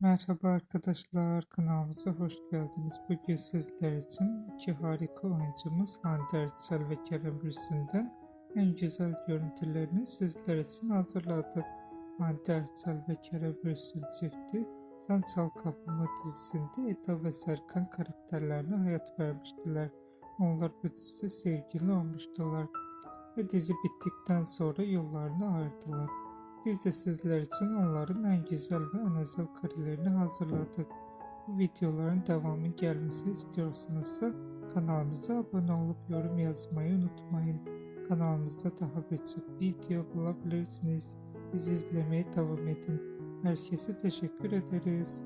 Merhaba arkadaşlar, kanalımıza hoş geldiniz. Bugün sizler için iki harika oyuncumuz Hande Erçel ve Kerem Bürsin'den en güzel görüntülerini sizler için hazırladık. Hande Erçel ve Kerem Bürsin çifti Sen Çal Kapımı dizisinde Eda ve Serkan karakterlerine hayat vermiştiler. Onlar bu dizide sevgili olmuştular ve dizi bittikten sonra yollarını ayırdılar. Biz de sizler için onların en güzel ve en özel karelerini hazırladık. Bu videoların devamı gelmesi istiyorsanız kanalımıza abone olup yorum yazmayı unutmayın. Kanalımızda daha birçok video bulabilirsiniz. Bizi izlemeye devam edin. Herkese teşekkür ederiz.